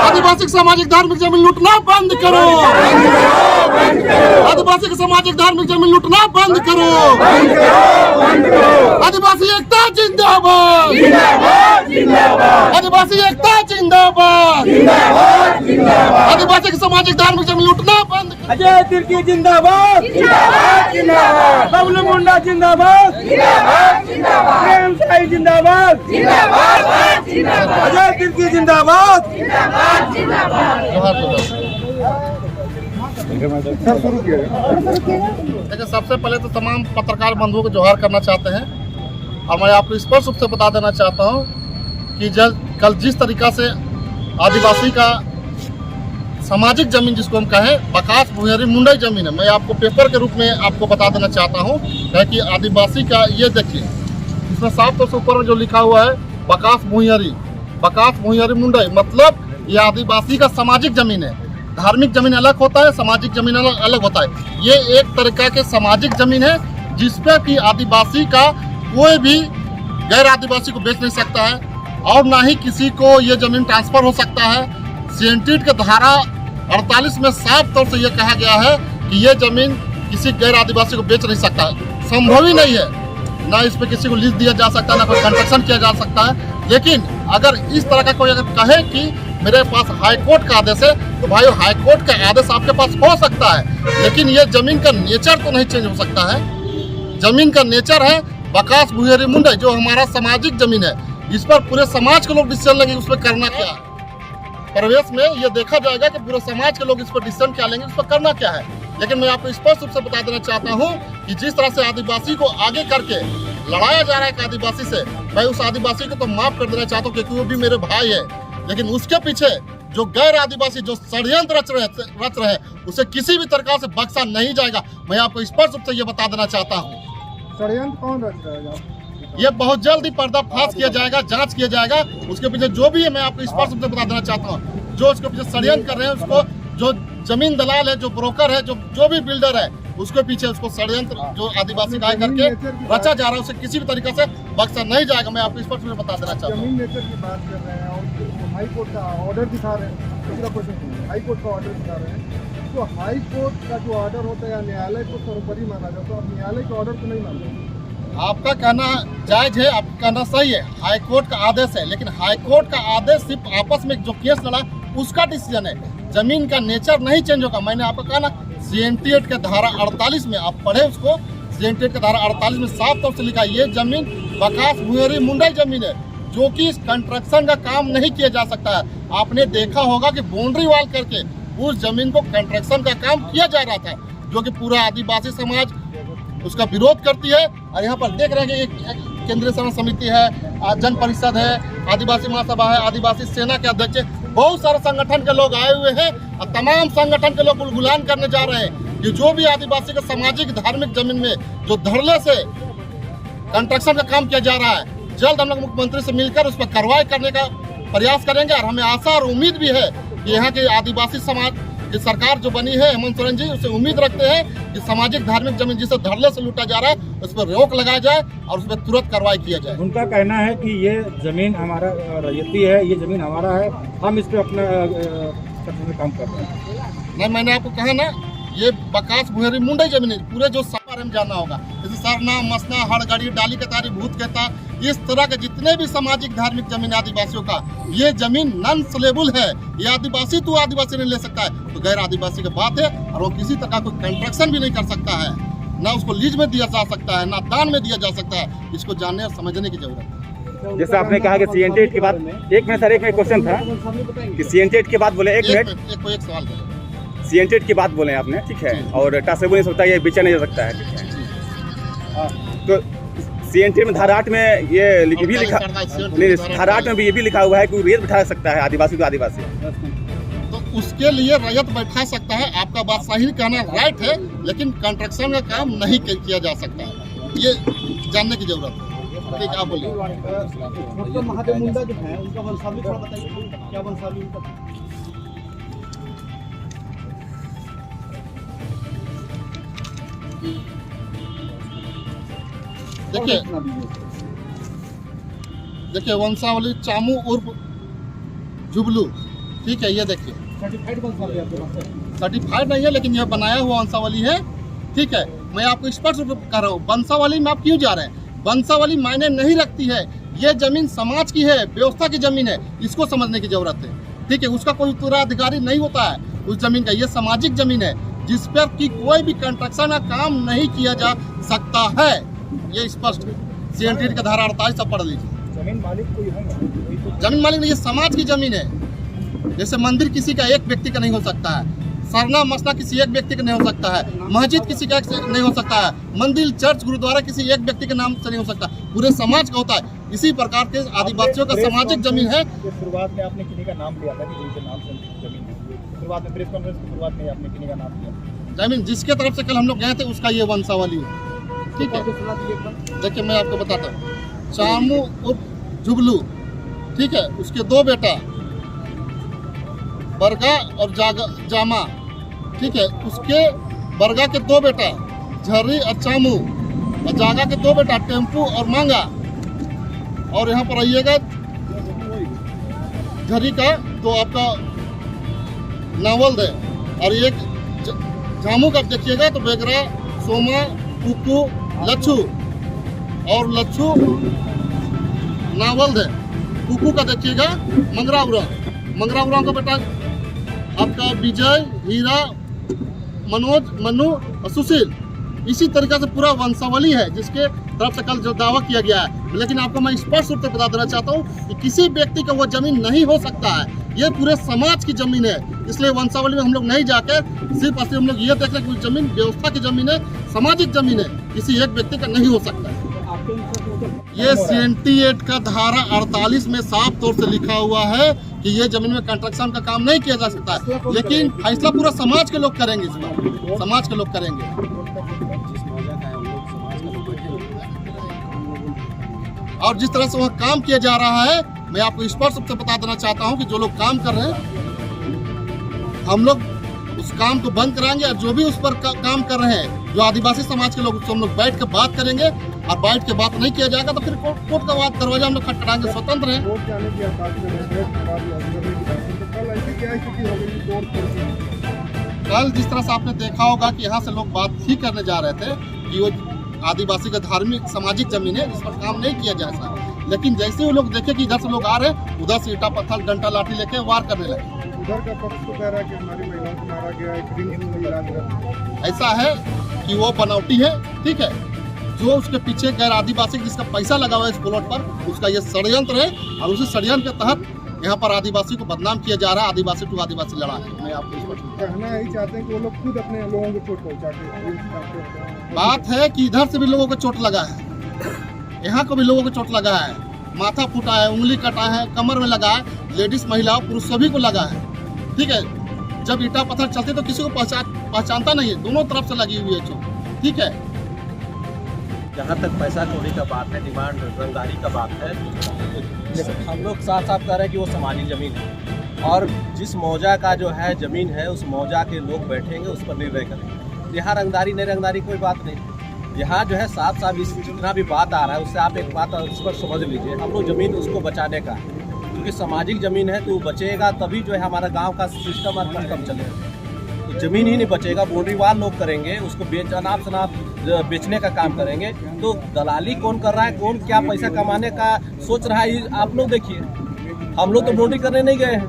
आदिवासी सामाजिक धार्मिक जमीन लूटना बंद करो। आदिवासी सामाजिक धार्मिक जमीन लूटना बंद करो। आदिवासी एकता जिंदाबाद। आदिवासी एकता जिंदाबाद। आदिवासी सामाजिक धार्मिक जमीन लूटना बंद। अजय तिर्की जिंदाबाद। बबलू मुंडा जिंदाबाद। प्रेम साई जिंदाबाद। अजय तिर्की जिंदाबाद। देखिए, सबसे पहले तो तमाम पत्रकार बंधुओं को जोहार करना चाहते हैं और मैं आपको स्पष्ट रूप से बता देना चाहता हूं कि कल जिस तरीका से आदिवासी का सामाजिक जमीन जिसको हम कहें बकास भुइयारी मुंडई जमीन है, मैं आपको पेपर के रूप में आपको बता देना चाहता हूं कि आदिवासी का ये देखिए, इसमें साफ तौर से ऊपर में जो लिखा हुआ है बकास भुइयारी मुंडई, मतलब ये आदिवासी का सामाजिक जमीन है। धार्मिक जमीन अलग होता है, सामाजिक जमीन अलग होता है। ये एक तरीका के सामाजिक जमीन है जिसपे कि आदिवासी का कोई भी गैर आदिवासी को बेच नहीं सकता है और ना ही किसी को ये जमीन ट्रांसफर हो सकता है। सीएनटीड के धारा 48 में साफ तौर से ये कहा गया है कि ये जमीन किसी गैर आदिवासी को बेच नहीं सकता है, संभव ही नहीं है। ना इस पे किसी को लीज दिया जा सकता है, ना कोई कंस्ट्रक्शन किया जा सकता है। लेकिन अगर इस तरह का कोई अगर कहे कि मेरे पास हाई कोर्ट का आदेश है, तो भाई हाई कोर्ट का आदेश आपके पास हो सकता है, लेकिन ये जमीन का नेचर तो नहीं चेंज हो सकता है। जमीन का नेचर है बकास भुइयारी मुंडई, जो हमारा सामाजिक जमीन है। इस पर पूरे समाज के लोग डिसीजन लेंगे उस पर करना क्या है। प्रवेश में ये देखा जाएगा कि पूरे समाज के लोग इस पर डिसीजन क्या लेंगे, उस पर करना क्या है। लेकिन मैं आपको स्पष्ट रूप से बता देना चाहता हूँ कि जिस तरह से आदिवासी को आगे करके लड़ाया जा रहा है आदिवासी से, मैं उस आदिवासी को तो माफ कर देना चाहता हूँ क्योंकि वो भी मेरे भाई है। लेकिन उसके पीछे जो गैर आदिवासी जो षड्यंत्र रच रहे हैं, उसे किसी भी तरह से बख्शा नहीं जाएगा। मैं आपको स्पष्ट रूप से ये बता देना चाहता हूँ। षड्यंत्र कौन रच रहा है? ये बहुत जल्द ही पर्दाफाश किया जाएगा, जांच किया जाएगा। उसके पीछे जो भी है मैं आपको स्पष्ट रूप से बता देना चाहता हूँ। जो उसके पीछे षड्यंत्र कर रहे हैं, उसको जो जमीन दलाल है, जो ब्रोकर है, जो भी बिल्डर है, उसके पीछे उसको षड्यंत्र जो आदिवासी का करके रचा जा रहा है, उसे किसी भी तरीके से बख्शा नहीं जाएगा। मैं आपको स्पष्ट रूप से बता देना चाहता हूँ। जमीन नेचर की बात कर रहे हैं और हाई कोर्ट का ऑर्डर दिखा रहे हैं। दूसरा क्वेश्चन, हाई कोर्ट का ऑर्डर दिखा रहे हैं, तो हाई कोर्ट का जो ऑर्डर होता है या न्यायालय को सर्वोपरि माना जाता है, अब न्यायालय का ऑर्डर तो नहीं मानते। आपका कहना जायज है, आपका कहना सही है, हाई कोर्ट का आदेश है, लेकिन हाई कोर्ट का आदेश सिर्फ आपस में जो केस लड़ा उसका डिसीजन है। जमीन का नेचर नहीं चेंज होगा। मैंने आपको कहा ना, सीएनटीड के धारा 48 में आप पढ़े उसको, सीएनटीड के धारा 48 में साफ तौर से लिखा है ये जमीन बकास भुइयारी मुंडई जमीन है, जो कि इस कंस्ट्रक्शन का काम नहीं किया जा सकता है। आपने देखा होगा कि बाउंड्री वॉल करके उस जमीन को कंस्ट्रक्शन का काम किया जा रहा था, जो कि पूरा आदिवासी समाज उसका विरोध करती है। और यहाँ पर देख रहे हैं कि एक केंद्रीय शासन समिति है, जन परिषद है, आदिवासी महासभा है, आदिवासी सेना के अध्यक्ष, बहुत सारे संगठन के लोग आए हुए हैं और तमाम संगठन के लोग गुलगुलान करने जा रहे हैं कि जो भी आदिवासी के सामाजिक धार्मिक जमीन में जो धड़ल्ले से कंस्ट्रक्शन का काम किया जा रहा है, जल्द हम लोग मुख्यमंत्री से मिलकर उस पर कार्रवाई करने का प्रयास करेंगे। और हमें आशा और उम्मीद भी है कि यहाँ के आदिवासी समाज की सरकार जो बनी है हेमंत सोरेन जी, उसे उम्मीद रखते हैं कि सामाजिक धार्मिक जमीन जिसे धड़ल्ले से लूटा जा रहा है उस पर रोक लगाया जाए और उस पर तुरंत कार्रवाई किया जाए। उनका कहना है कि ये जमीन हमारा रैयती है, ये जमीन हमारा है, हम इस पर अपना काम कर रहे हैं। नहीं, मैंने आपको कहा ना, ये बकास भुइयारी मुंडई जमीन है। पूरे जो बारे में जानना होगा, जैसे सरना, मसना, हड़गड़ी, डाली कतारी, भूत कहता, इस तरह के जितने भी सामाजिक धार्मिक जमीन आदिवासियों का, ये जमीन नॉन सेलेबल है। ये आदिवासी तो आदिवासी नहीं ले सकता है, तो गैर आदिवासी की बात है। और वो किसी तरह कोई कंस्ट्रक्शन भी नहीं कर सकता है, ना उसको लीज में दिया जा सकता है, ना दान में दिया जा सकता है। इसको जानने और समझने की जरूरत है। जैसे आपने कहा कि सीएनटीड के बाद, एक मिनट सर, एक मिनट क्वेश्चन था कि सीएनटीड के बाद बोले, एक सवाल करें, सीएनटीड की बात बोले आपने, ठीक है, और ट्रांसफर नहीं सकता, ये बेचा नहीं जा सकता है, ठीक है। तो सीएनटीड में धारा 8 में ये भी लिखा, धारा 8 में भी ये भी लिखा हुआ है कि रेत बैठा सकता है आदिवासी को आदिवासी, तो उसके लिए रैयत बैठा सकता है। आपका बात सही कहना राइट है, लेकिन कंस्ट्रक्शन का काम नहीं किया जा सकता है, ये जानने की जरूरत है। ठीक, आप बोलिए। महादेव मुंडा जो है उनका वंशावली थोड़ा बताइए, क्या वंशावली उनका? देखिए वंशावली चामू उर्फ जुबलू, ठीक है, ये देखिए सर्टिफाइड वंशावली आपके पास है? सर्टिफाइड नहीं है, लेकिन यह बनाया हुआ वंशावली है। ठीक है, मैं आपको स्पष्ट रूप से कह रहा हूँ, वंशावली में आप क्यों जा रहे हैं? वंशावली मायने नहीं रखती है। ये जमीन समाज की है, व्यवस्था की जमीन है, इसको समझने की जरूरत है। ठीक है, उसका कोई उत्तराधिकारी नहीं होता है उस जमीन का। ये सामाजिक जमीन है जिस पर कि कोई भी कंस्ट्रक्शन का काम नहीं किया जा सकता है। ये स्पष्ट CNT का धारा 48 सब पढ़ लीजिए। जमीन मालिक कोई होगा? जमीन मालिक नहीं, ये समाज की जमीन है। जैसे मंदिर किसी का एक व्यक्ति का नहीं हो सकता है, सरना मसना किसी एक व्यक्ति का नहीं हो सकता है, मस्जिद किसी का नहीं हो सकता है, मंदिर चर्च गुरुद्वारा किसी एक व्यक्ति के नाम से नहीं हो सकता, पूरे समाज का होता है। इसी प्रकार के आदिवासियों का सामाजिक जमीन है। शुरुआत में आपने किन्हीं का नाम लिया था कि जिनके नाम से जमीन है? शुरुआत में प्रेस कॉन्फ्रेंस की शुरुआत में आपने किन्हीं का नाम लिया? जमीन जिसके तरफ से कल हम लोग गए थे उसका ये वंशावली है। ठीक है, देखिए मैं आपको बताता हूँ। चामू उर्फ जुबलू, ठीक है, उसके 2 बेटा बरगा और जामा, ठीक है, उसके बरगा के 2 बेटा झर्री और चामू, और जागा के 2 बेटा टेम्पू और मांगा। और यहाँ पर आइएगा झर्री का तो आपका नावल है, और एक झामू का देखिएगा तो बेगरा, सोमा, कुकू, लच्छू, और लच्छू नावल है। कुकू का देखिएगा मंगराउरा का बेटा आपका विजय, हीरा, मनोज, मनु और सुशील। इसी तरीके से पूरा वंशावली है जिसके तरफ से कल जो दावा किया गया है। लेकिन आपको मैं स्पष्ट रूप से बता देना चाहता हूँ कि किसी व्यक्ति का वो जमीन नहीं हो सकता है, ये पूरे समाज की जमीन है। इसलिए वंशावली में हम लोग नहीं जाकर सिर्फ और सिर्फ हम लोग ये देख रहे हैं कि जमीन व्यवस्था की जमीन है, सामाजिक जमीन है, किसी एक व्यक्ति का नहीं हो सकता है। ये CNT एक्ट का धारा 48 में साफ तौर से लिखा हुआ है कि ये जमीन में कंस्ट्रक्शन का काम नहीं किया जा सकता है, लेकिन फैसला पूरा समाज के लोग करेंगे। इस पर समाज के लोग करेंगे। और जिस तरह से वह काम किया जा रहा है, मैं आपको स्पष्ट रूप से बता देना चाहता हूं कि जो लोग काम कर रहे हैं, हम लोग उस काम को बंद कराएंगे, और जो भी उस पर काम कर रहे हैं, जो आदिवासी समाज के लोग, उससे हम लोग बैठ के बात करेंगे। और बैठ के बात नहीं किया जाएगा तो फिर कोर्ट का दरवाजा हम लोग खटखटाएंगे, स्वतंत्र हैं। कल जिस तरह से आपने देखा होगा कि यहाँ से लोग बात ही करने जा रहे थे कि वो आदिवासी का धार्मिक सामाजिक जमीन है, इस पर काम नहीं किया जा सकता। लेकिन जैसे वो लोग देखे कि इधर से लोग आ रहे हैं, उधर से ईटा पत्थर डंडा लाठी लेके वार करने लगे। उधर का पक्ष तो कह रहा है कि हमारी महिलाओं को मारा गया है। ऐसा है कि वो बनावटी है। ठीक है, जो उसके पीछे गैर आदिवासी जिसका पैसा लगा हुआ है इस प्लॉट पर, उसका ये षड्यंत्र है। और उसी षड्यंत्र के तहत यहाँ पर आदिवासी को बदनाम किया जा रहा है। आदिवासी टू आदिवासी लड़ा है। मैं आपको कहना यही चाहते हैं कि वो लोग खुद अपने लोगों को चोट पहुँचाते। बात है कि इधर से भी लोगों को चोट लगा है, यहाँ को भी लोगों को चोट लगा है, माथा फूटा है, उंगली कटा है, कमर में लगा है, लेडीज महिला पुरुष सभी को लगा है। ठीक है, जब ईटा पत्थर चलते तो किसी को पहचानता नहीं है, दोनों तरफ से लगी हुई है चोट। ठीक है, जहाँ तक पैसा कौड़ी का बात है, डिमांड रंगदारी का बात है, तो हम लोग साफ साफ कह रहे हैं कि वो सामाजिक ज़मीन है, और जिस मौजा का जो है ज़मीन है, उस मौजा के लोग बैठेंगे, उस पर निर्णय करेंगे। यहाँ रंगदारी नहीं रंगदारी कोई बात नहीं। यहाँ जो है साफ साफ इस जितना भी बात आ रहा है उससे आप एक बात उस पर समझ लीजिए, हम लोग ज़मीन उसको बचाने का है, क्योंकि सामाजिक ज़मीन है तो बचेगा तभी जो है हमारा गाँव का सिस्टम और कस्टम चलेगा। तो ज़मीन ही नहीं बचेगा, बाउंड्री वाल लोग करेंगे, उसको अनाप शनाप बेचने का काम करेंगे। तो दलाली कौन कर रहा है, कौन क्या पैसा कमाने का सोच रहा है, आप लोग देखिए। हम लोग तो बाउंड्री करने नहीं गए हैं,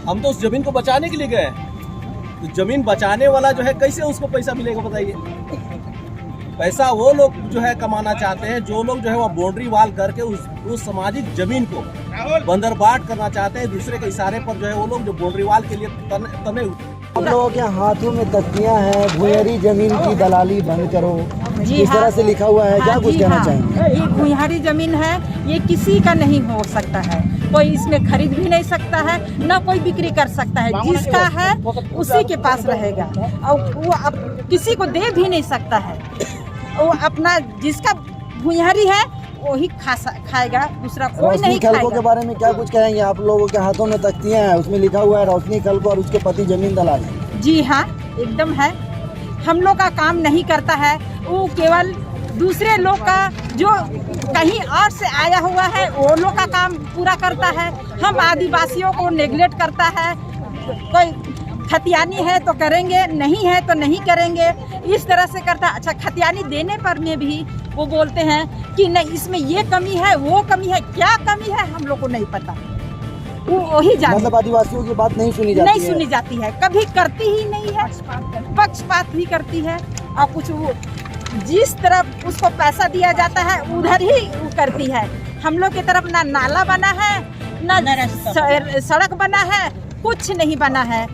हम तो उस ज़मीन को बचाने के लिए गए हैं। तो ज़मीन बचाने वाला जो है कैसे उसको पैसा मिलेगा बताइए। पैसा वो लोग जो है कमाना चाहते हैं, जो लोग जो है वो बाउंड्री वाल करके उस सामाजिक जमीन को बंदरबाट करना चाहते हैं। दूसरे के इशारे पर जो है वो लोग जो बाउंड्री वाल के लिए तने हम लोगों के हाथों में तख्तियां हैं, भुइयारी जमीन की दलाली बंद करो, इस तरह से लिखा हुआ है। क्या कुछ कहना चाहेंगे? ये भुइयारी जमीन है, ये किसी का नहीं हो सकता है, कोई इसमें खरीद भी नहीं सकता है, ना कोई बिक्री कर सकता है। जिसका है उसी के पास रहेगा, और वो अब किसी को दे भी नहीं सकता है। वो अपना जिसका भुइयारी है वही खाएगा, दूसरा कोई नहीं खाएगा। खलको के बारे में क्या कुछ कहेंगे? आप लोगों के हाथों में तख्तियां हैं, उसमें लिखा हुआ है रोशनी खलको और उसके पति जमीन दलाल है। जी हाँ, एकदम है। हम लोग का काम नहीं करता है, वो केवल दूसरे लोग का जो कहीं और से आया हुआ है वो लोग का काम पूरा करता है। हम आदिवासियों को नेग्लेक्ट करता है। कोई खतियानी है तो करेंगे, नहीं है तो नहीं करेंगे, इस तरह से करता है। अच्छा, खतियानी देने पर में भी वो बोलते हैं कि नहीं इसमें ये कमी है, वो कमी है। क्या कमी है हम लोग को नहीं पता, वो वही जानते। मतलब आदिवासियों की बात नहीं सुनी जाती नहीं सुनी जाती है, कभी करती ही नहीं है, पक्षपात भी करती है। और कुछ वो जिस तरफ उसको पैसा दिया जाता है उधर ही वो करती है। हम लोग की तरफ ना नाला बना है, ना सड़क बना है, कुछ नहीं बना है।